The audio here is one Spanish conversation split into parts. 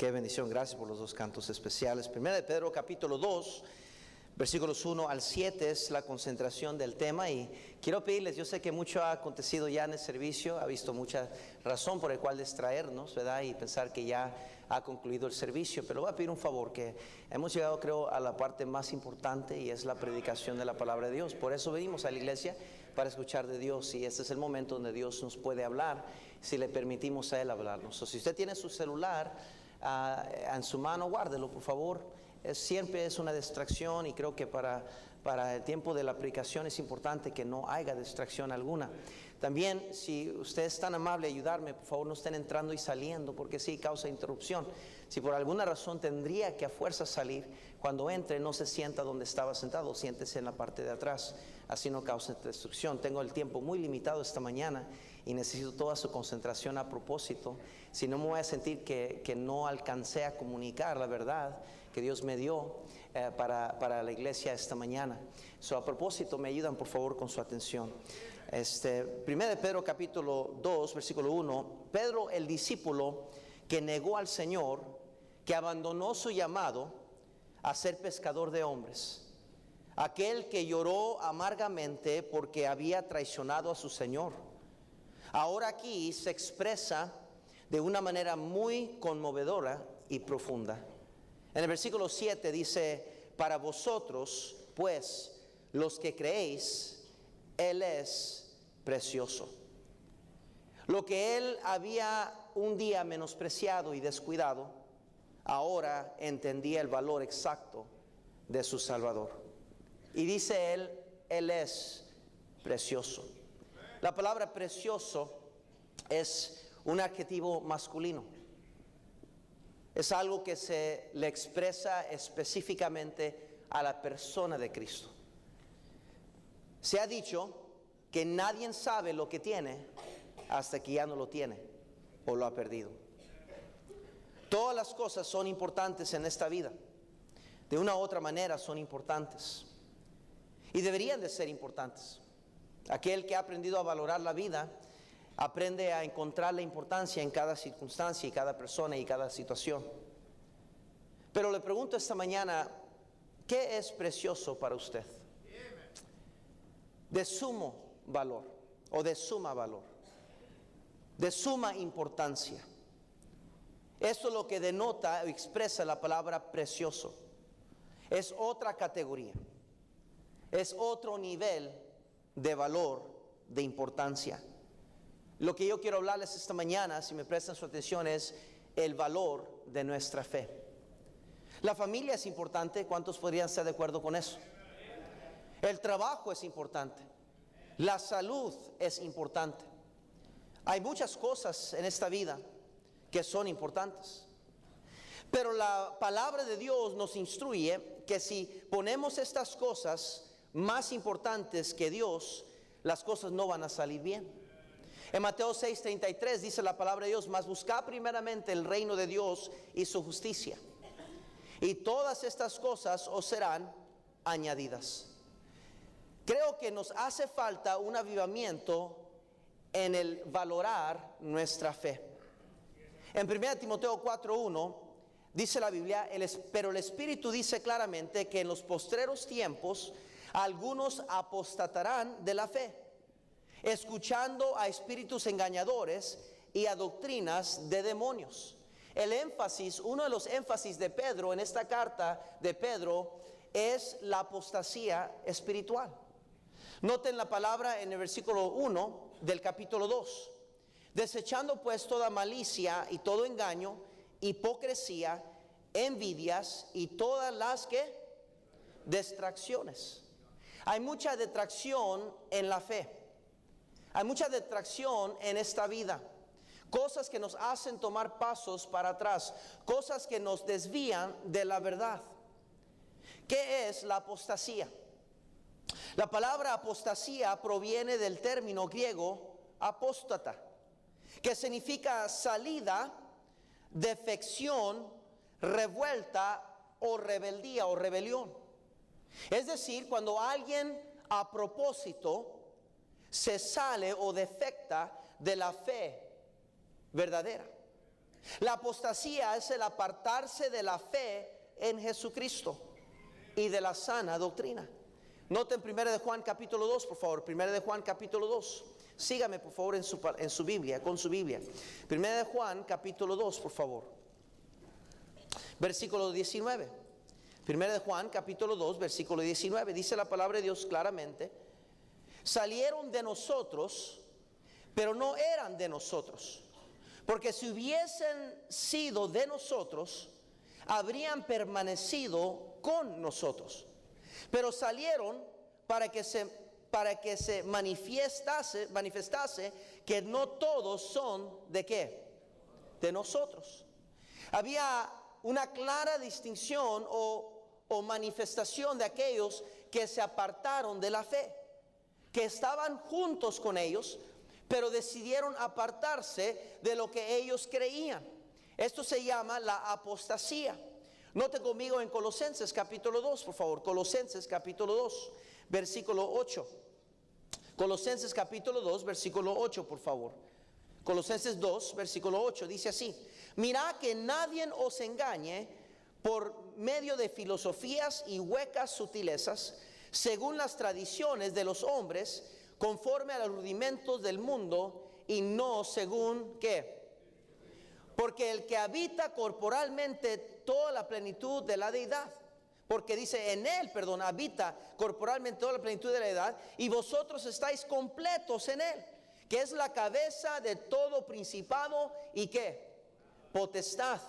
Qué bendición, gracias por los dos cantos especiales. Primera de Pedro capítulo 2, versículos 1 al 7 es la concentración del tema, y quiero pedirles, yo sé que mucho ha acontecido ya en el servicio, ha visto mucha razón por el cual distraernos, ¿verdad? Y pensar que ya ha concluido el servicio, pero voy a pedir un favor, que hemos llegado, creo, a la parte más importante, y es la predicación de la palabra de Dios. Por eso venimos a la iglesia, para escuchar de Dios, y este es el momento donde Dios nos puede hablar, si le permitimos a Él hablarnos. O si usted tiene su celular en su mano, guárdelo, por favor. Siempre es una distracción, y creo que para el tiempo de la predicación es importante que no haya distracción alguna. También, si usted es tan amable ayudarme, por favor no estén entrando y saliendo, porque sí causa interrupción. Si por alguna razón tendría que a fuerza salir, cuando entre no se sienta donde estaba sentado, siéntese en la parte de atrás, así no causa destrucción. Tengo el tiempo muy limitado esta mañana y necesito toda su concentración a propósito, si no me voy a sentir que no alcancé a comunicar la verdad que Dios me dio para la iglesia esta mañana. A propósito, me ayudan por favor con su atención. Primera de Pedro capítulo 2, versículo 1. Pedro, el discípulo que negó al Señor, que abandonó su llamado a ser pescador de hombres, aquel que lloró amargamente porque había traicionado a su Señor, ahora aquí se expresa de una manera muy conmovedora y profunda. En el versículo 7 dice: para vosotros, pues, los que creéis, Él es precioso. Lo que Él había un día menospreciado y descuidado, ahora entendía el valor exacto de su Salvador. Y dice Él es precioso. La palabra precioso es un adjetivo masculino. Es algo que se le expresa específicamente a la persona de Cristo. Se ha dicho que nadie sabe lo que tiene hasta que ya no lo tiene o lo ha perdido. Todas las cosas son importantes en esta vida. De una u otra manera son importantes. Y deberían de ser importantes. Aquel que ha aprendido a valorar la vida aprende a encontrar la importancia en cada circunstancia y cada persona y cada situación. Pero le pregunto esta mañana, ¿qué es precioso para usted? De sumo valor o de suma valor, de suma importancia. Esto es lo que denota o expresa la palabra precioso. Es otra categoría, es otro nivel de valor, de importancia. Lo que yo quiero hablarles esta mañana, si me prestan su atención, es el valor de nuestra fe. La familia es importante, ¿cuántos podrían estar de acuerdo con eso? El trabajo es importante, la salud es importante. Hay muchas cosas en esta vida que son importantes, pero la palabra de Dios nos instruye que si ponemos estas cosas más importantes que Dios, las cosas no van a salir bien. En Mateo 6:33 dice la palabra de Dios: mas buscad primeramente el reino de Dios y su justicia, y todas estas cosas os serán añadidas. Creo que nos hace falta un avivamiento en el valorar nuestra fe. En 1 Timoteo 4:1 dice la Biblia: pero el Espíritu dice claramente que en los postreros tiempos algunos apostatarán de la fe, escuchando a espíritus engañadores y a doctrinas de demonios. El énfasis, uno de los énfasis de Pedro en esta carta de Pedro, es la apostasía espiritual. Noten la palabra en el versículo 1 del capítulo 2. Desechando pues toda malicia y todo engaño, hipocresía, envidias y todas las distracciones. Hay mucha detracción en la fe. Hay mucha detracción en esta vida. Cosas que nos hacen tomar pasos para atrás. Cosas que nos desvían de la verdad. ¿Qué es la apostasía? La palabra apostasía proviene del término griego apóstata, que significa salida, defección, revuelta o rebeldía o rebelión. Es decir, cuando alguien a propósito se sale o defecta de la fe verdadera. La apostasía es el apartarse de la fe en Jesucristo y de la sana doctrina. Noten 1 de Juan capítulo 2, por favor. 1 de Juan capítulo 2. Sígame por favor en su Biblia, con su Biblia. 1 de Juan capítulo 2, por favor. Versículo 19. 1 de Juan capítulo 2, versículo 19. Dice la palabra de Dios claramente: salieron de nosotros, pero no eran de nosotros. Porque si hubiesen sido de nosotros, habrían permanecido con nosotros. Pero salieron para que se manifestase que no todos son ¿de qué? De nosotros. Había una clara distinción o manifestación de aquellos que se apartaron de la fe, que estaban juntos con ellos, pero decidieron apartarse de lo que ellos creían. Esto se llama la apostasía. Note conmigo en Colosenses capítulo 2, por favor. Colosenses capítulo 2, versículo 8. Colosenses capítulo 2, versículo 8, por favor. Colosenses 2, versículo 8, dice así: mirad que nadie os engañe por medio de filosofías y huecas sutilezas, según las tradiciones de los hombres, conforme a los rudimentos del mundo, y no según ¿qué? Porque el que habita corporalmente toda la plenitud de la deidad, porque dice en él, habita corporalmente toda la plenitud de la deidad, y vosotros estáis completos en él, que es la cabeza de todo principado y ¿qué? Potestad.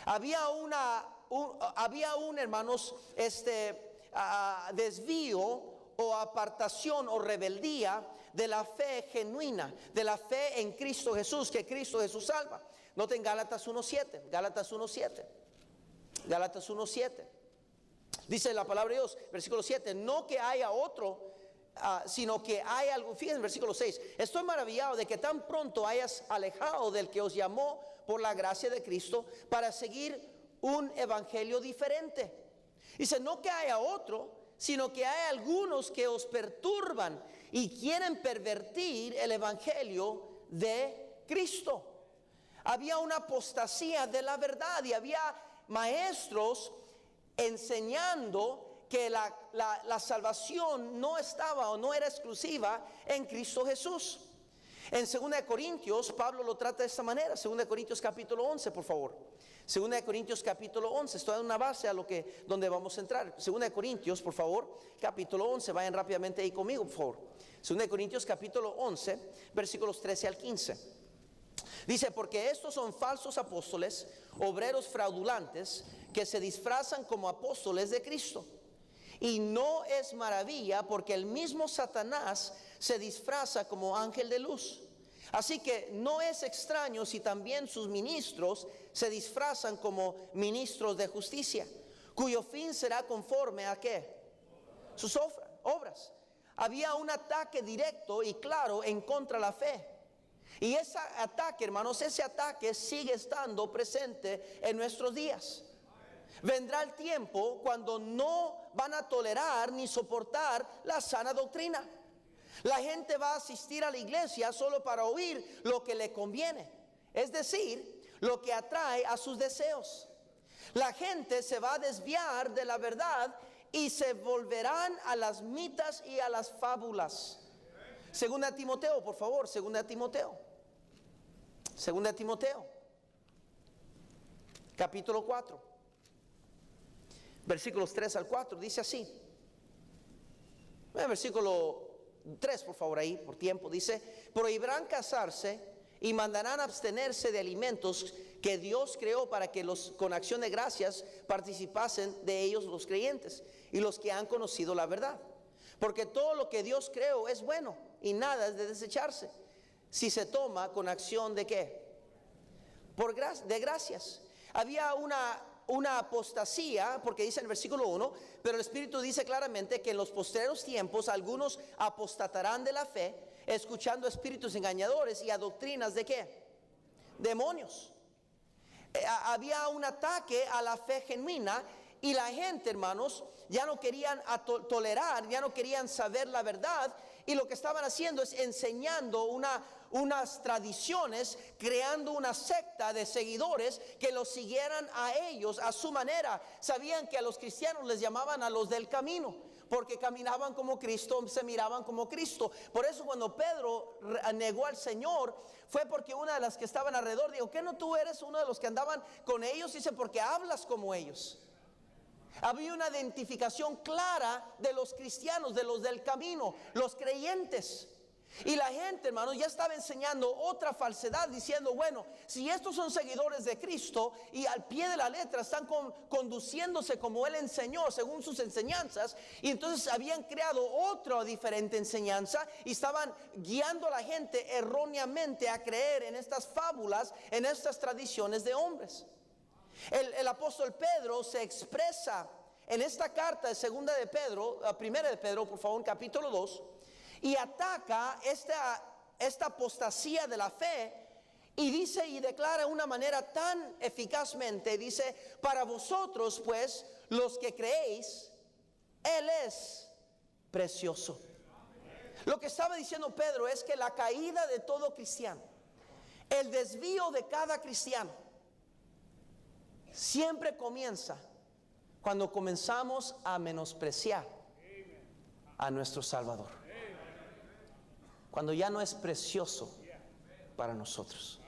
Había un hermanos, desvío o apartación o rebeldía de la fe genuina, de la fe en Cristo Jesús, que Cristo Jesús salva. Noten Gálatas 1:7, Gálatas 1:7, Gálatas 1:7. Dice la palabra de Dios, versículo 7, no que haya otro, sino que hay algo. Fíjense, versículo 6, estoy maravillado de que tan pronto hayas alejado del que os llamó por la gracia de Cristo para seguir un evangelio diferente. Dice, no que haya otro, sino que hay algunos que os perturban y quieren pervertir el evangelio de Cristo. Había una apostasía de la verdad y había maestros enseñando que la salvación no estaba o no era exclusiva en Cristo Jesús. En 2 de Corintios, Pablo lo trata de esta manera. 2 de Corintios capítulo 11, por favor. 2 de Corintios capítulo 11, esto da una base a donde vamos a entrar. 2 de Corintios, por favor, capítulo 11, vayan rápidamente ahí conmigo, por favor. 2 de Corintios capítulo 11, versículos 13 al 15. Dice, porque estos son falsos apóstoles, obreros fraudulentos, que se disfrazan como apóstoles de Cristo. Y no es maravilla, porque el mismo Satanás se disfraza como ángel de luz. Así que no es extraño si también sus ministros se disfrazan como ministros de justicia, cuyo fin será conforme a ¿qué? Sus obras. Había un ataque directo y claro en contra de la fe. Y ese ataque, hermanos, ese ataque sigue estando presente en nuestros días. Vendrá el tiempo cuando no van a tolerar ni soportar la sana doctrina. La gente va a asistir a la iglesia solo para oír lo que le conviene, es decir, lo que atrae a sus deseos. La gente se va a desviar de la verdad y se volverán a las mitas y a las fábulas. Segunda Timoteo, por favor, Segunda Timoteo, capítulo 4, versículos 3 al 4, dice así. Versículo 3, por favor, ahí, por tiempo, dice, prohibirán casarse y mandarán abstenerse de alimentos que Dios creó para que con acción de gracias participasen de ellos los creyentes y los que han conocido la verdad. Porque todo lo que Dios creó es bueno y nada es de desecharse si se toma con acción de ¿qué? De gracias. Había una apostasía, porque dice en el versículo 1, pero el Espíritu dice claramente que en los postreros tiempos algunos apostatarán de la fe, escuchando espíritus engañadores y a doctrinas de ¿qué? Demonios. Había un ataque a la fe genuina Y la gente, hermanos, ya no querían tolerar, ya no querían saber la verdad. Y lo que estaban haciendo es enseñando unas tradiciones, creando una secta de seguidores que los siguieran a ellos, a su manera. Sabían que a los cristianos les llamaban a los del camino, porque caminaban como Cristo, se miraban como Cristo. Por eso cuando Pedro negó al Señor, fue porque una de las que estaban alrededor dijo: ¿qué no tú eres uno de los que andaban con ellos? Dice: porque hablas como ellos. Había una identificación clara de los cristianos, de los del camino, los creyentes. Y la gente, hermanos, ya estaba enseñando otra falsedad, diciendo: bueno, si estos son seguidores de Cristo y al pie de la letra están conduciéndose como Él enseñó, según sus enseñanzas, y entonces habían creado otra diferente enseñanza y estaban guiando a la gente erróneamente a creer en estas fábulas, en estas tradiciones de hombres. El apóstol Pedro se expresa en esta carta de segunda de Pedro, primera de Pedro, por favor, capítulo 2, y ataca esta apostasía de la fe, y dice y declara de una manera tan eficazmente, dice: para vosotros pues, los que creéis, Él es precioso. Lo que estaba diciendo Pedro es que la caída de todo cristiano, el desvío de cada cristiano, siempre comienza cuando comenzamos a menospreciar a nuestro Salvador, cuando ya no es precioso para nosotros.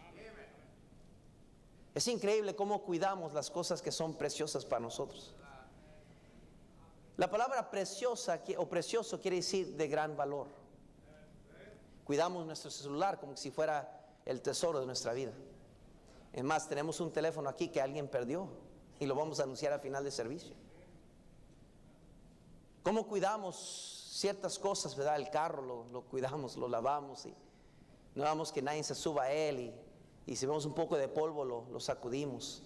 Es increíble cómo cuidamos las cosas que son preciosas para nosotros. La palabra preciosa o precioso quiere decir de gran valor. Cuidamos nuestro celular como si fuera el tesoro de nuestra vida. Es más, tenemos un teléfono aquí que alguien perdió y lo vamos a anunciar al final del servicio. ¿Cómo cuidamos ciertas cosas, verdad? El carro lo cuidamos, lo lavamos y no damos que nadie se suba a él, y si vemos un poco de polvo lo sacudimos.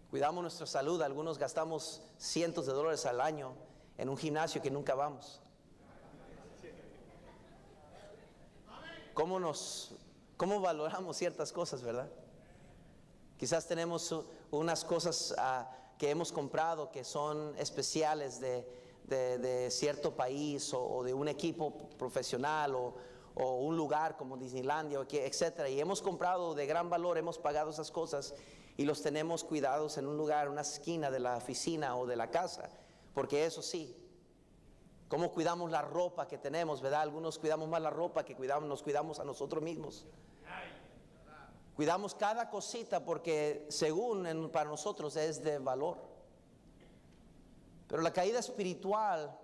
Cuidamos nuestra salud. Algunos gastamos cientos de dólares al año en un gimnasio que nunca vamos. ¿Cómo valoramos ciertas cosas, verdad? Quizás tenemos unas cosas que hemos comprado que son especiales de cierto país o de un equipo profesional o un lugar como Disneylandia, etcétera. Y hemos comprado de gran valor, hemos pagado esas cosas y los tenemos cuidados en un lugar, una esquina de la oficina o de la casa. Porque eso sí, ¿cómo cuidamos la ropa que tenemos, verdad? Algunos cuidamos más la ropa que nos cuidamos a nosotros mismos. Cuidamos cada cosita porque según para nosotros es de valor. Pero la caída espiritual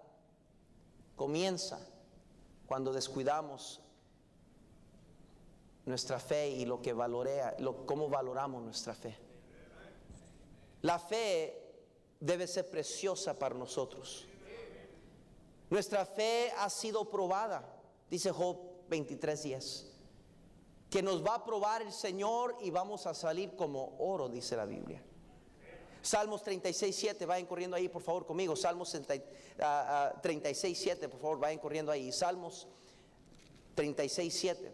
comienza cuando descuidamos nuestra fe y lo que cómo valoramos nuestra fe. La fe debe ser preciosa para nosotros. Nuestra fe ha sido probada, dice Job 23:10. Que nos va a probar el Señor y vamos a salir como oro, dice la Biblia. Salmos 36:7, vayan corriendo ahí por favor conmigo. Salmos 36:7, por favor, vayan corriendo ahí. Salmos 36:7.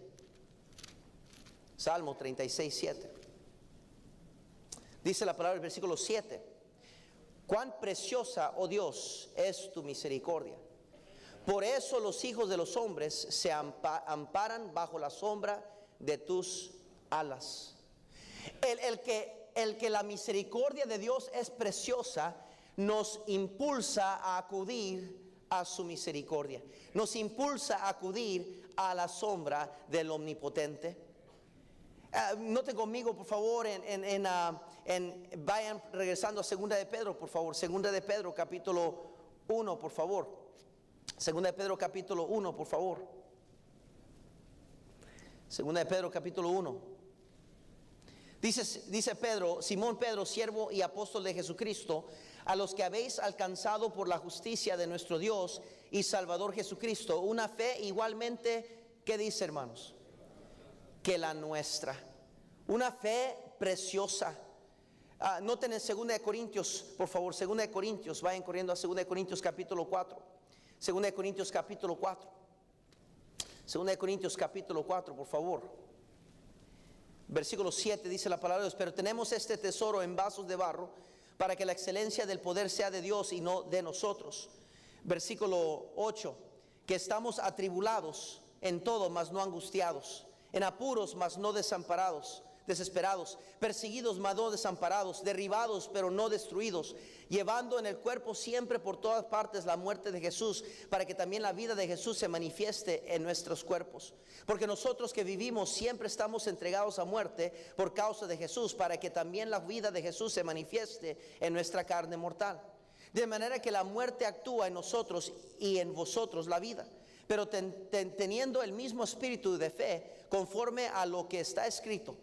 Salmo 36:7. Dice la palabra del versículo 7: cuán preciosa, oh Dios, es tu misericordia. Por eso los hijos de los hombres se amparan bajo la sombra de tus alas. El que la misericordia de Dios es preciosa, nos impulsa a acudir a su misericordia, nos impulsa a acudir a la sombra del Omnipotente. Noten conmigo por favor vayan regresando a segunda de Pedro, por favor. Segunda de Pedro capítulo 1, por favor. Segunda de Pedro capítulo 1, por favor. Segunda de Pedro capítulo 1. Dice Pedro: Simón Pedro, siervo y apóstol de Jesucristo, a los que habéis alcanzado por la justicia de nuestro Dios y Salvador Jesucristo una fe igualmente, ¿qué dice, hermanos? Que la nuestra. Una fe preciosa. Noten en 2 de Corintios, por favor, 2 de Corintios, vayan corriendo a 2 de Corintios capítulo 4. 2 de Corintios capítulo 4. 2 de Corintios capítulo 4, por favor. Versículo 7 dice la palabra de Dios: pero tenemos este tesoro en vasos de barro para que la excelencia del poder sea de Dios y no de nosotros. Versículo 8, que estamos atribulados en todo, mas no angustiados, en apuros, mas no desesperados, perseguidos, mas no desamparados, derribados, pero no destruidos, llevando en el cuerpo siempre por todas partes la muerte de Jesús, para que también la vida de Jesús se manifieste en nuestros cuerpos. Porque nosotros que vivimos siempre estamos entregados a muerte por causa de Jesús, para que también la vida de Jesús se manifieste en nuestra carne mortal. De manera que la muerte actúa en nosotros y en vosotros la vida. Pero teniendo el mismo espíritu de fe, conforme a lo que está escrito: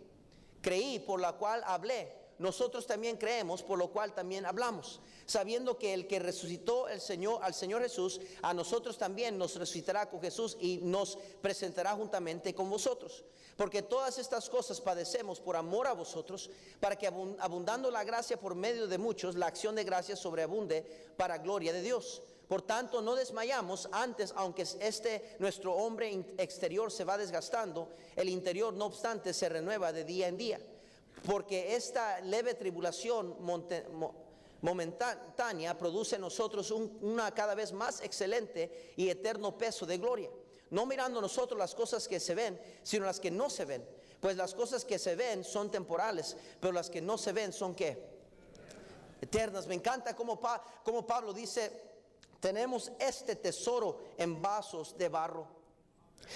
creí, por la cual hablé. Nosotros también creemos, por lo cual también hablamos, sabiendo que el que resucitó al Señor Jesús, a nosotros también nos resucitará con Jesús y nos presentará juntamente con vosotros. Porque todas estas cosas padecemos por amor a vosotros, para que abundando la gracia por medio de muchos, la acción de gracia sobreabunde para gloria de Dios. Por tanto, no desmayamos. Antes, aunque nuestro hombre exterior se va desgastando, el interior no obstante se renueva de día en día. Porque esta leve tribulación momentánea produce en nosotros una cada vez más excelente y eterno peso de gloria. No mirando nosotros las cosas que se ven, sino las que no se ven. Pues las cosas que se ven son temporales, pero las que no se ven son ¿qué? Eternas. Me encanta como Pablo dice: tenemos este tesoro en vasos de barro.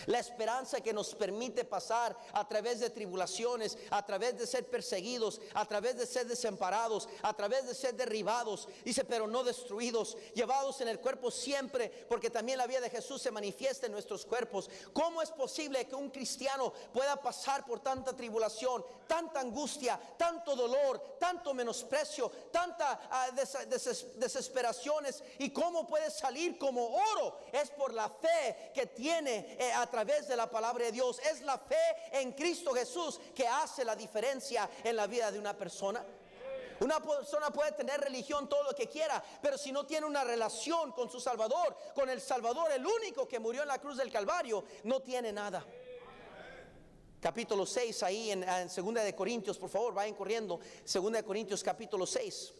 La esperanza que nos permite pasar a través de tribulaciones, a través de ser perseguidos, a través de ser desamparados, a través de ser derribados, dice, pero no destruidos, llevados en el cuerpo siempre, porque también la vida de Jesús se manifiesta en nuestros cuerpos. ¿Cómo es posible que un cristiano pueda pasar por tanta tribulación, tanta angustia, tanto dolor, tanto menosprecio, tanta desesperaciones? ¿Y cómo puede salir como oro? Es por la fe que tiene a través de la palabra de Dios. Es la fe en Cristo Jesús que hace la diferencia en la vida de una persona. Una persona puede tener religión todo lo que quiera, pero si no tiene una relación con su Salvador, con el Salvador, el único que murió en la cruz del Calvario, no tiene nada. Capítulo 6 ahí en 2 de Corintios, por favor, vayan corriendo. 2 de Corintios capítulo 6.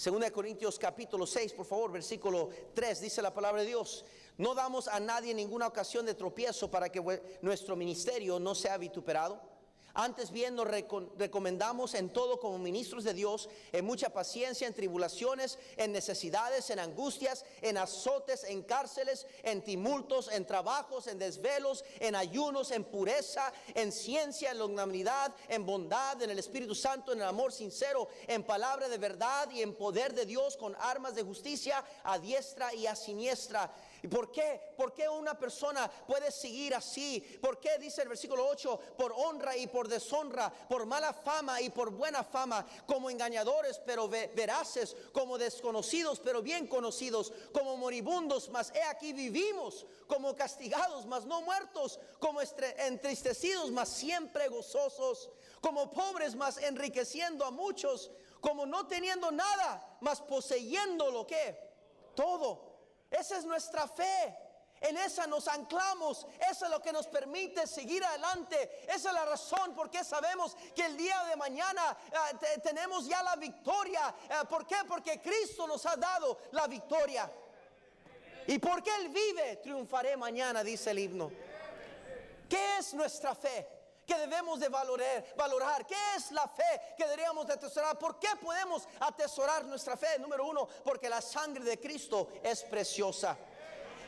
2 de Corintios capítulo 6, por favor, versículo 3, dice la palabra de Dios: no damos a nadie ninguna ocasión de tropiezo para que nuestro ministerio no sea vituperado. Antes bien nos recomendamos en todo como ministros de Dios, en mucha paciencia, en tribulaciones, en necesidades, en angustias, en azotes, en cárceles, en tumultos, en trabajos, en desvelos, en ayunos, en pureza, en ciencia, en longanimidad, en bondad, en el Espíritu Santo, en el amor sincero, en palabra de verdad y en poder de Dios, con armas de justicia a diestra y a siniestra. ¿Y por qué? ¿Por qué una persona puede seguir así? ¿Por qué dice el versículo 8? Por honra y por deshonra, por mala fama y por buena fama, como engañadores pero veraces, como desconocidos pero bien conocidos, como moribundos, mas he aquí vivimos, como castigados, mas no muertos, como entristecidos, mas siempre gozosos, como pobres, mas enriqueciendo a muchos, como no teniendo nada, mas poseyendo lo que todo. Esa es nuestra fe. En esa nos anclamos. Eso es lo que nos permite seguir adelante. Esa es la razón por qué sabemos que el día de mañana tenemos ya la victoria. ¿Por qué? Porque Cristo nos ha dado la victoria. Y porque Él vive, triunfaré mañana, dice el himno. ¿Qué es nuestra fe? Que debemos de valorar. ¿Qué es la fe que deberíamos de atesorar? ¿Por qué podemos atesorar nuestra fe? Número 1, porque la sangre de Cristo es preciosa.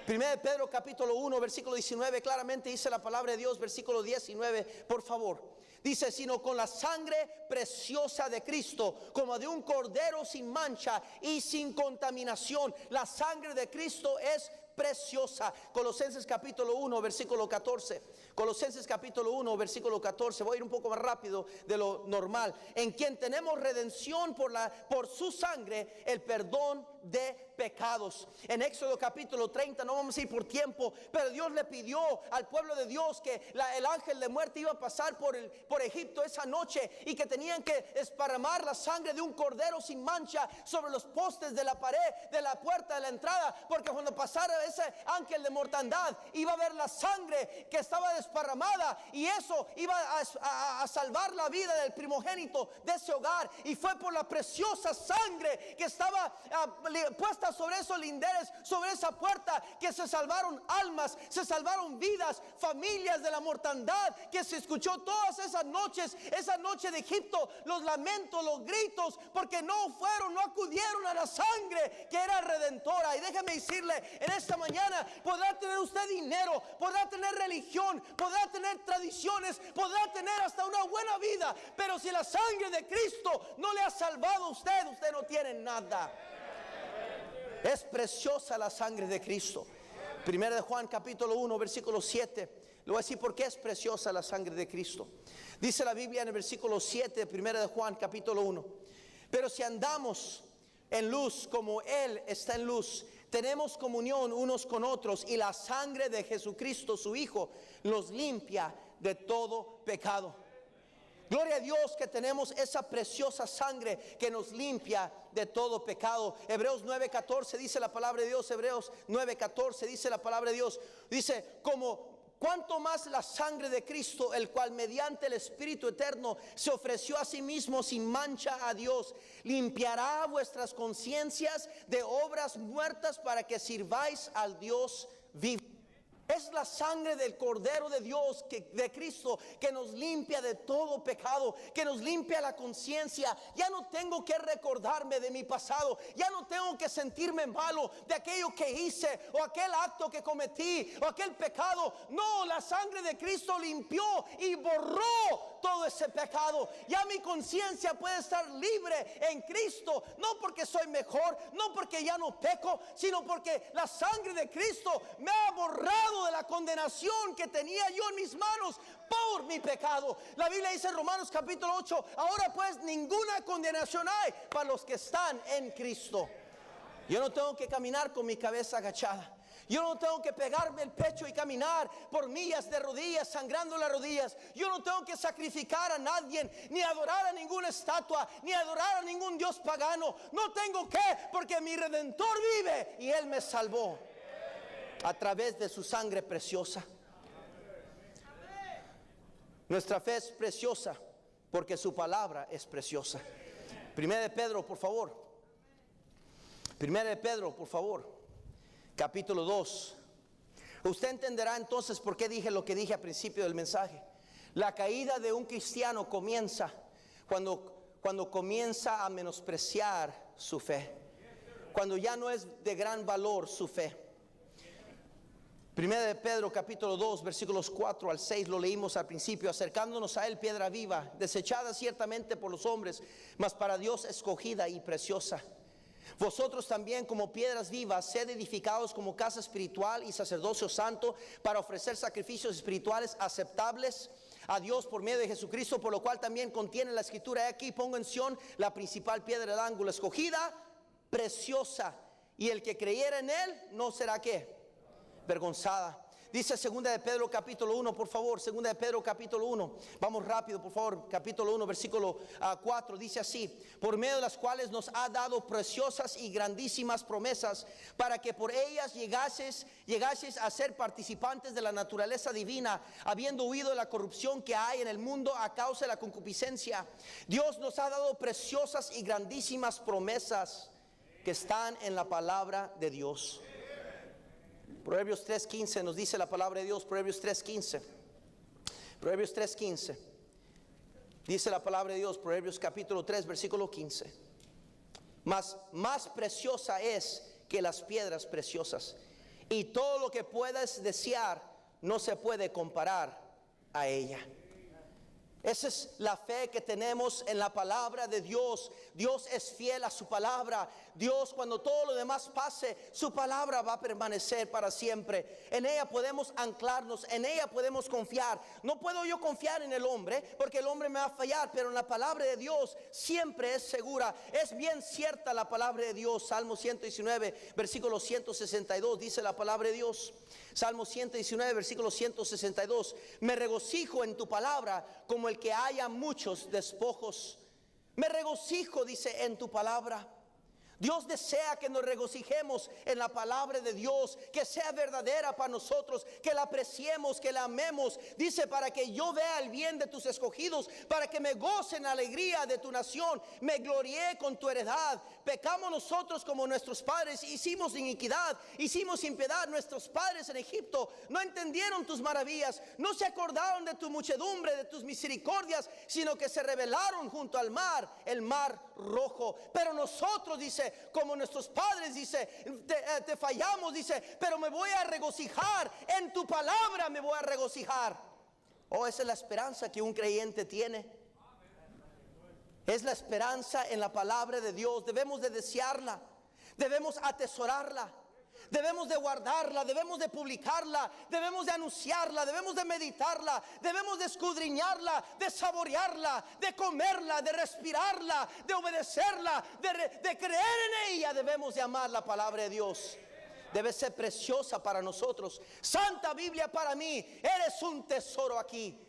1 de Pedro capítulo 1 versículo 19 claramente dice la palabra de Dios, versículo 19, por favor. Dice: sino con la sangre preciosa de Cristo, como de un cordero sin mancha y sin contaminación. La sangre de Cristo es preciosa. Colosenses capítulo 1 versículo 14. Colosenses capítulo 1 versículo 14. Voy a ir un poco más rápido de lo normal. En quien tenemos redención por su sangre, el perdón de pecados. En Éxodo capítulo 30, no vamos a ir por tiempo, pero Dios le pidió al pueblo de Dios que el ángel de muerte iba a pasar por Egipto esa noche, y que tenían que esparramar la sangre de un cordero sin mancha sobre los postes de la pared de la puerta de la entrada, porque cuando pasara ese ángel de mortandad iba a ver la sangre que estaba desparramada, y eso iba a salvar la vida del primogénito de ese hogar. Y fue por la preciosa sangre que estaba puesta sobre esos linderes, sobre esa puerta, que se salvaron almas, se salvaron vidas, familias de la mortandad, que se escuchó todas esas noches, esa noche de Egipto, los lamentos, los gritos, porque no acudieron a la sangre que era redentora. Y déjeme decirle, en esta mañana podrá tener usted dinero, podrá tener religión, podrá tener tradiciones, podrá tener hasta una buena vida, pero si la sangre de Cristo no le ha salvado a usted, usted no tiene nada. Es preciosa la sangre de Cristo. Primera de Juan capítulo 1 versículo 7. Le voy a decir por qué es preciosa la sangre de Cristo. Dice la Biblia en el versículo 7 de Primera de Juan capítulo 1: pero si andamos en luz como Él está en luz, tenemos comunión unos con otros, y la sangre de Jesucristo su Hijo nos limpia de todo pecado. Gloria a Dios que tenemos esa preciosa sangre que nos limpia de todo pecado. Hebreos 9:14 dice la palabra de Dios. Hebreos 9:14 dice la palabra de Dios. Dice, cuanto más la sangre de Cristo, el cual mediante el Espíritu eterno se ofreció a sí mismo sin mancha a Dios, limpiará vuestras conciencias de obras muertas para que sirváis al Dios vivo. Es la sangre del Cordero de Dios, de Cristo, que nos limpia de todo pecado, que nos limpia la conciencia. Ya no tengo que recordarme de mi pasado, ya no tengo que sentirme malo de aquello que hice, o aquel acto que cometí, o aquel pecado. No, la sangre de Cristo limpió y borró todo ese pecado. Ya mi conciencia puede estar libre en Cristo, no porque soy mejor, no porque ya no peco, sino porque la sangre de Cristo me ha borrado de la condenación que tenía yo en mis manos por mi pecado. La Biblia dice en Romanos capítulo 8: ahora pues ninguna condenación hay para los que están en Cristo. Yo no tengo que caminar con mi cabeza agachada. Yo no tengo que pegarme el pecho y caminar por millas de rodillas, sangrando las rodillas. Yo no tengo que sacrificar a nadie, ni adorar a ninguna estatua, ni adorar a ningún dios pagano. No tengo que, porque mi Redentor vive y Él me salvó a través de su sangre preciosa. Nuestra fe es preciosa porque su palabra es preciosa. Primera de Pedro, por favor. Primera de Pedro, por favor. Capítulo 2. Usted entenderá entonces por qué dije lo que dije al principio del mensaje. La caída de un cristiano comienza cuando comienza a menospreciar su fe, cuando ya no es de gran valor su fe. Primera de Pedro capítulo 2 versículos 4 al 6 lo leímos al principio. Acercándonos a Él, piedra viva, desechada ciertamente por los hombres, mas para Dios escogida y preciosa. Vosotros también, como piedras vivas, sed edificados como casa espiritual y sacerdocio santo, para ofrecer sacrificios espirituales aceptables a Dios por medio de Jesucristo, por lo cual también contiene la escritura: aquí pongo en Sión la principal piedra del ángulo, escogida, preciosa, y el que creyera en Él no será ¿qué? Vergonzada. Dice segunda de Pedro capítulo 1, por favor. Segunda de Pedro capítulo 1. Vamos rápido, por favor. Capítulo 1 versículo 4. Dice así: por medio de las cuales nos ha dado preciosas y grandísimas promesas, para que por ellas llegases a ser participantes de la naturaleza divina, habiendo huido de la corrupción que hay en el mundo a causa de la concupiscencia. Dios nos ha dado preciosas y grandísimas promesas que están en la palabra de Dios. Proverbios 3:15 nos dice la palabra de Dios. Proverbios 3:15. Proverbios 3:15. Dice la palabra de Dios, Proverbios capítulo 3 versículo 15: más preciosa es que las piedras preciosas, y todo lo que puedas desear no se puede comparar a ella. Esa es la fe que tenemos en la palabra de Dios. Dios es fiel a su palabra. Dios, cuando todo lo demás pase, su palabra va a permanecer para siempre. En ella podemos anclarnos, en ella podemos confiar. No puedo yo confiar en el hombre, porque el hombre me va a fallar, pero en la palabra de Dios siempre es segura. Es bien cierta la palabra de Dios. Salmo 119 versículo 162 dice la palabra de Dios. Salmo 119 versículo 162: me regocijo en tu palabra como el que haya muchos despojos. Me regocijo, dice, en tu palabra. Dios desea que nos regocijemos en la palabra de Dios, que sea verdadera para nosotros, que la apreciemos, que la amemos. Dice, para que yo vea el bien de tus escogidos, para que me goce en la alegría de tu nación, me glorié con tu heredad. Pecamos nosotros como nuestros padres, hicimos iniquidad, hicimos impiedad. Nuestros padres en Egipto no entendieron tus maravillas, no se acordaron de tu muchedumbre, de tus misericordias, sino que se rebelaron junto al mar, el mar rojo. Pero nosotros, dice, como nuestros padres, dice, te fallamos, dice, pero me voy a regocijar en tu palabra, me voy a regocijar. Oh, esa es la esperanza que un creyente tiene. Es la esperanza en la palabra de Dios. Debemos de desearla, debemos atesorarla, debemos de guardarla, debemos de publicarla, debemos de anunciarla, debemos de meditarla, debemos de escudriñarla, de saborearla, de comerla, de respirarla, de obedecerla, de creer en ella. debemos de amar la palabra de Dios. Debe ser preciosa para nosotros. Santa Biblia para mí, eres un tesoro aquí.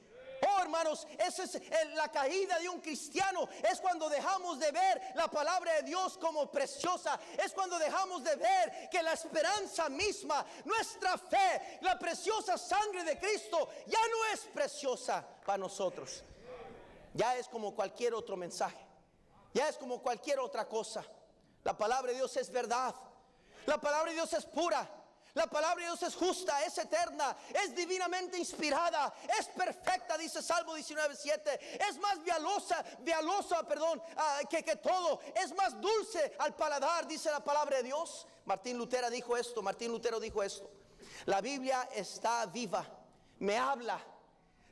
Oh, hermanos, esa es la caída de un cristiano. Es cuando dejamos de ver la palabra de Dios como preciosa. Es cuando dejamos de ver que la esperanza misma, nuestra fe, la preciosa sangre de Cristo ya no es preciosa para nosotros. Ya es como cualquier otro mensaje. Ya es como cualquier otra cosa. La palabra de Dios es verdad. La palabra de Dios es pura. La palabra de Dios es justa, es eterna, es divinamente inspirada, es perfecta, dice Salmo 19:7. Es más vialosa, que todo. Es más dulce al paladar, dice la palabra de Dios. Martín Lutero dijo esto. La Biblia está viva, me habla,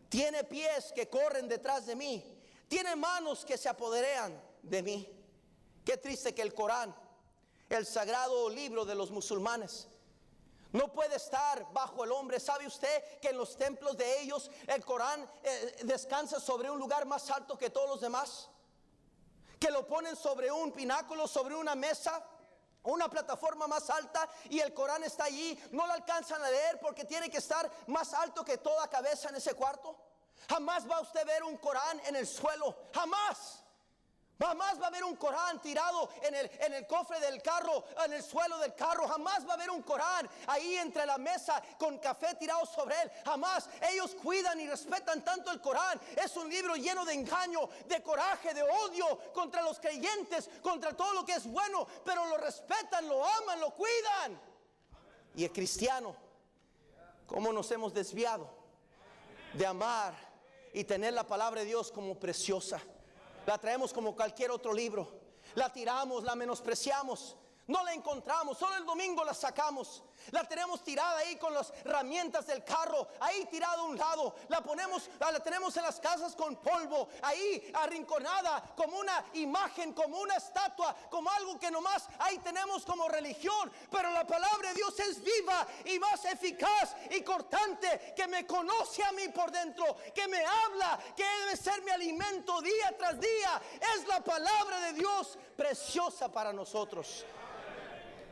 tiene pies que corren detrás de mí, tiene manos que se apoderan de mí. Qué triste que el Corán, el sagrado libro de los musulmanes, no puede estar bajo el hombre. ¿Sabe usted que en los templos de ellos el Corán descansa sobre un lugar más alto que todos los demás? Que lo ponen sobre un pináculo, sobre una mesa, una plataforma más alta, y el Corán está allí. No lo alcanzan a leer porque tiene que estar más alto que toda cabeza en ese cuarto. Jamás va usted a ver un Corán en el suelo, jamás. Jamás va a haber un Corán tirado en el cofre del carro, en el suelo del carro. Jamás va a haber un Corán ahí entre la mesa con café tirado sobre él. Jamás. Ellos cuidan y respetan tanto el Corán. Es un libro lleno de engaño, de coraje, de odio contra los creyentes, contra todo lo que es bueno, pero lo respetan, lo aman, lo cuidan. Y el cristiano, ¿cómo nos hemos desviado de amar y tener la palabra de Dios como preciosa? La traemos como cualquier otro libro. La tiramos, la menospreciamos. No la encontramos, solo el domingo la sacamos. La tenemos tirada ahí con las herramientas del carro, ahí tirada a un lado. La tenemos en las casas con polvo, ahí arrinconada como una imagen, como una estatua, como algo que nomás ahí tenemos como religión. Pero la palabra de Dios es viva y más eficaz y cortante, que me conoce a mí por dentro, que me habla, que debe ser mi alimento día tras día. Es la palabra de Dios preciosa para nosotros.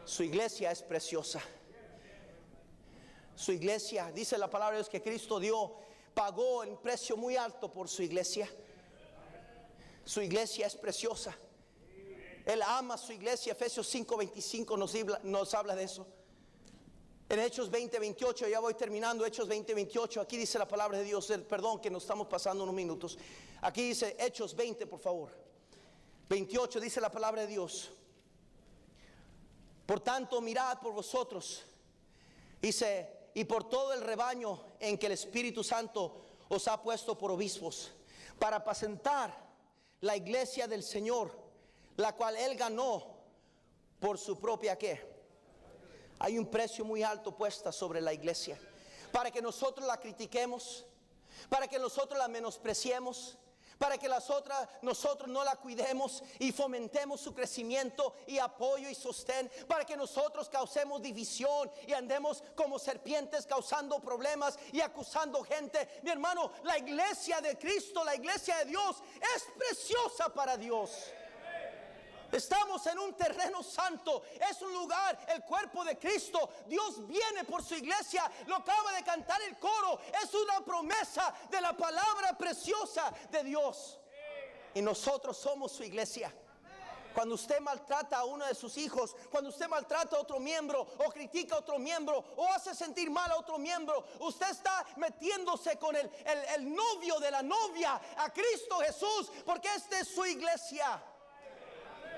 Su iglesia es preciosa. Su iglesia, dice la palabra de Dios, que Cristo pagó un precio muy alto por su iglesia. Su iglesia es preciosa. Él ama su iglesia. Efesios 5:25 nos habla de eso. En Hechos 20:28, ya voy terminando. Hechos 20:28, aquí dice la palabra de Dios. Perdón que nos estamos pasando unos minutos. Aquí dice Hechos 20, por favor. 28 dice la palabra de Dios. Por tanto, mirad por vosotros, dice, y por todo el rebaño en que el Espíritu Santo os ha puesto por obispos, para apacentar la iglesia del Señor, la cual Él ganó por su propia ¿qué? Hay un precio muy alto puesta sobre la iglesia, para que nosotros la critiquemos, para que nosotros la menospreciemos, para que nosotros no la cuidemos y fomentemos su crecimiento y apoyo y sostén, para que nosotros causemos división y andemos como serpientes causando problemas y acusando gente. Mi hermano, la iglesia de Cristo, la iglesia de Dios es preciosa para Dios. Estamos en un terreno santo, es un lugar, el cuerpo de Cristo. Dios viene por su iglesia, lo acaba de cantar el coro. Es una promesa de la palabra preciosa de Dios. Y nosotros somos su iglesia. Cuando usted maltrata a uno de sus hijos, cuando usted maltrata a otro miembro, o critica a otro miembro, o hace sentir mal a otro miembro, usted está metiéndose con el novio de la novia, a Cristo Jesús, porque esta es su iglesia.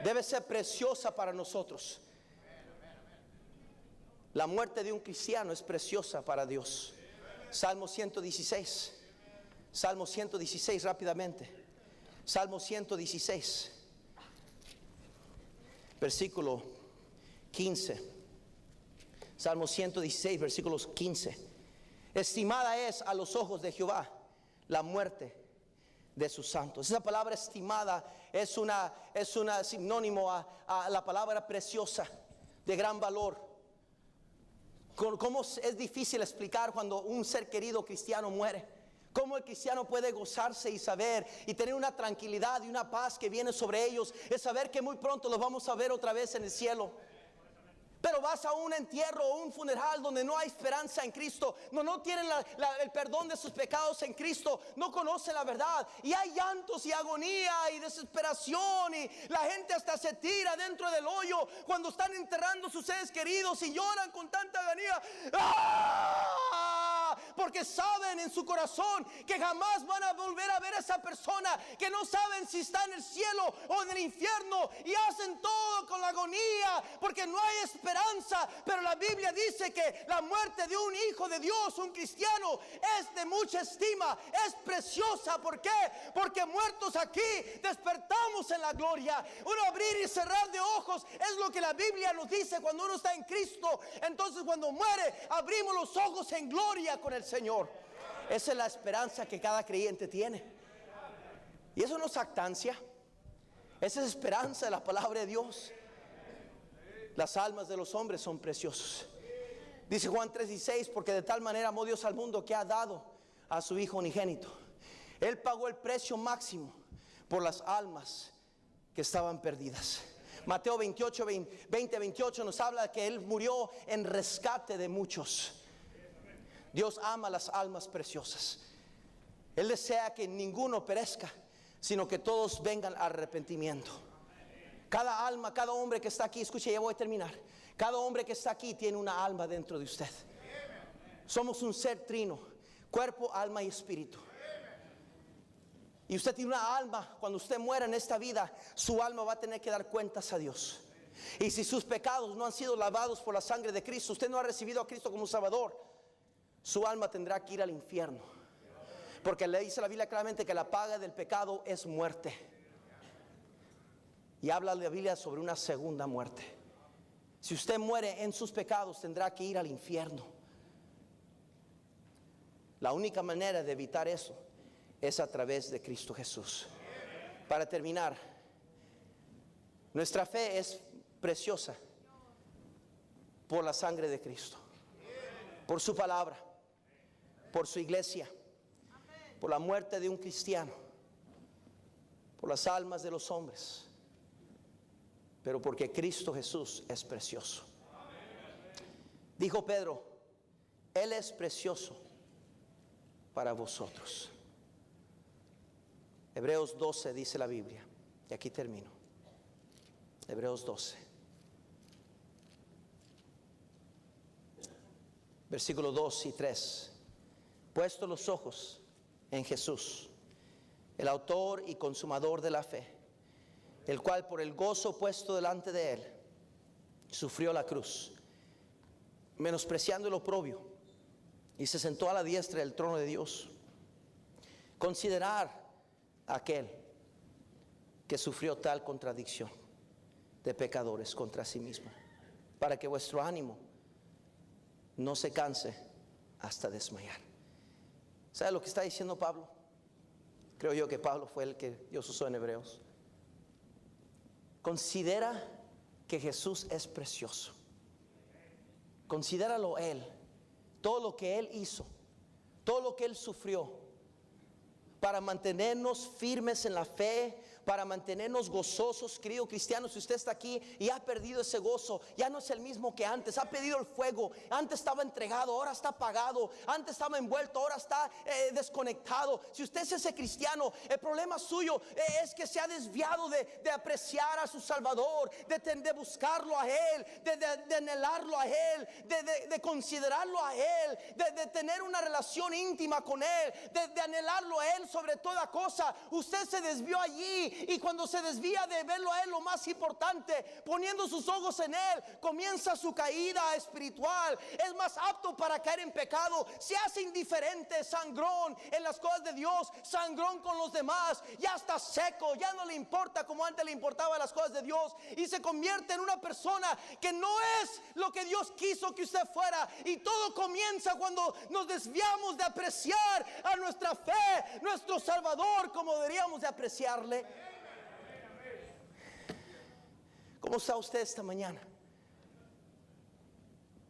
Debe ser preciosa para nosotros. La muerte de un cristiano es preciosa para Dios. Salmo 116. Salmo 116 rápidamente. Salmo 116. Versículo 15. Salmo 116, versículos 15. Estimada es a los ojos de Jehová la muerte de sus santos. Esa palabra estimada es una sinónimo a la palabra preciosa, de gran valor. ¿Cómo es difícil explicar cuando un ser querido cristiano muere? Cómo el cristiano puede gozarse y saber y tener una tranquilidad y una paz que viene sobre ellos, es saber que muy pronto los vamos a ver otra vez en el cielo. Pero vas a un entierro o un funeral donde no hay esperanza en Cristo, no tienen el perdón de sus pecados en Cristo, no conocen la verdad, y hay llantos y agonía y desesperación, y la gente hasta se tira dentro del hoyo cuando están enterrando sus seres queridos y lloran con tanta agonía. ¡Ah! Porque saben en su corazón que jamás van a volver a ver a esa persona, que no saben si está en el cielo o en el infierno, y hacen todo con la agonía porque no hay esperanza. Pero la Biblia dice que la muerte de un hijo de Dios, un cristiano, es de mucha estima, es preciosa. ¿Por qué? Porque muertos aquí despertamos en la gloria. Un abrir y cerrar de ojos es lo que la Biblia nos dice cuando uno está en Cristo. Entonces cuando muere, abrimos los ojos en gloria con el Señor. Esa es la esperanza que cada creyente tiene. Y eso no es jactancia, esa es esperanza de la palabra de Dios. Las almas de los hombres son preciosos. Dice Juan 3:16, porque de tal manera amó Dios al mundo que ha dado a su Hijo unigénito. Él pagó el precio máximo por las almas que estaban perdidas. Mateo 20:28 nos habla que Él murió en rescate de muchos. Dios ama las almas preciosas. Él desea que ninguno perezca, sino que todos vengan al arrepentimiento. Cada alma, cada hombre que está aquí, escuche, ya voy a terminar. Cada hombre que está aquí tiene una alma dentro de usted. Somos un ser trino, cuerpo, alma y espíritu. Y usted tiene una alma. Cuando usted muera en esta vida, su alma va a tener que dar cuentas a Dios. Y si sus pecados no han sido lavados por la sangre de Cristo, usted no ha recibido a Cristo como Salvador, su alma tendrá que ir al infierno. Porque le dice la Biblia claramente que la paga del pecado es muerte. Y habla la Biblia sobre una segunda muerte. Si usted muere en sus pecados, tendrá que ir al infierno. La única manera de evitar eso es a través de Cristo Jesús. Para terminar, nuestra fe es preciosa por la sangre de Cristo, por su palabra, por su iglesia, por la muerte de un cristiano, por las almas de los hombres, pero porque Cristo Jesús es precioso. Dijo Pedro, Él es precioso para vosotros. Hebreos 12 dice la Biblia, y aquí termino. Hebreos 12, versículos 2 y 3. Puesto los ojos en Jesús, el autor y consumador de la fe, el cual por el gozo puesto delante de él sufrió la cruz, menospreciando el oprobio, y se sentó a la diestra del trono de Dios. Considerar a aquel que sufrió tal contradicción de pecadores contra sí mismo, para que vuestro ánimo no se canse hasta desmayar. ¿Sabe lo que está diciendo Pablo? Creo yo que Pablo fue el que Dios usó en Hebreos. Considera que Jesús es precioso. Considéralo Él, todo lo que Él hizo, todo lo que Él sufrió, para mantenernos firmes en la fe, para mantenernos gozosos. Querido cristiano, si usted está aquí y ha perdido ese gozo, ya no es el mismo que antes, ha perdido el fuego. Antes estaba entregado, ahora está apagado. Antes estaba envuelto, ahora está desconectado. Si usted es ese cristiano, el problema suyo es que se ha desviado de apreciar a su Salvador, de buscarlo a Él, de anhelarlo a Él, de considerarlo a Él, de tener una relación íntima con Él, de anhelarlo a Él sobre toda cosa. Usted se desvió allí, y cuando se desvía de verlo a Él, lo más importante, poniendo sus ojos en Él, comienza su caída espiritual. Es más apto para caer en pecado, se hace indiferente, sangrón en las cosas de Dios, sangrón con los demás, ya está seco, ya no le importa como antes le importaba las cosas de Dios, y se convierte en una persona que no es lo que Dios quiso que usted fuera. Y todo comienza cuando nos desviamos de apreciar a nuestra fe, nuestro Salvador, como deberíamos de apreciarle. ¿Cómo está usted esta mañana?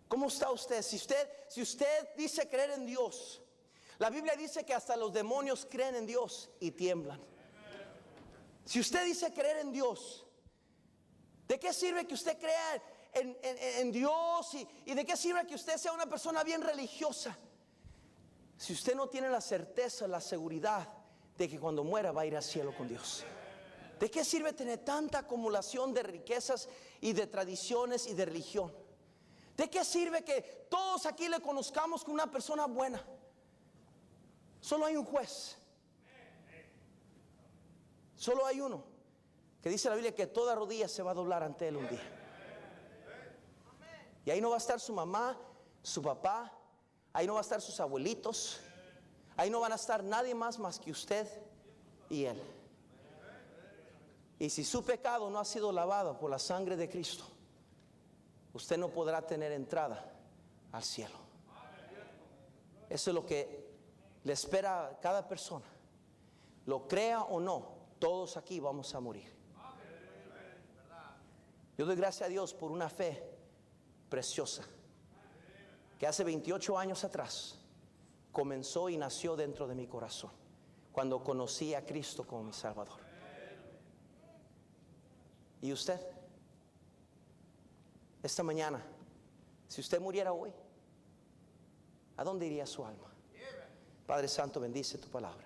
¿Cómo está usted? Si usted dice creer en Dios, la Biblia dice que hasta los demonios creen en Dios y tiemblan. Si usted dice creer en Dios, ¿de qué sirve que usted crea en Dios? ¿Y de qué sirve que usted sea una persona bien religiosa si usted no tiene la certeza, la seguridad de que cuando muera va a ir al cielo con Dios? ¿De qué sirve tener tanta acumulación de riquezas y de tradiciones y de religión? ¿De qué sirve que todos aquí le conozcamos como una persona buena? Solo hay un juez. Solo hay uno, que dice la Biblia que toda rodilla se va a doblar ante Él un día. Y ahí no va a estar su mamá, su papá, ahí no va a estar sus abuelitos, ahí no van a estar nadie más que usted y Él. Y si su pecado no ha sido lavado por la sangre de Cristo, usted no podrá tener entrada al cielo. Eso es lo que le espera a cada persona. Lo crea o no, todos aquí vamos a morir. Yo doy gracias a Dios por una fe preciosa que hace 28 años atrás comenzó y nació dentro de mi corazón, cuando conocí a Cristo como mi Salvador. ¿Y usted? Esta mañana, si usted muriera hoy, ¿a dónde iría su alma? Padre Santo, bendice tu palabra.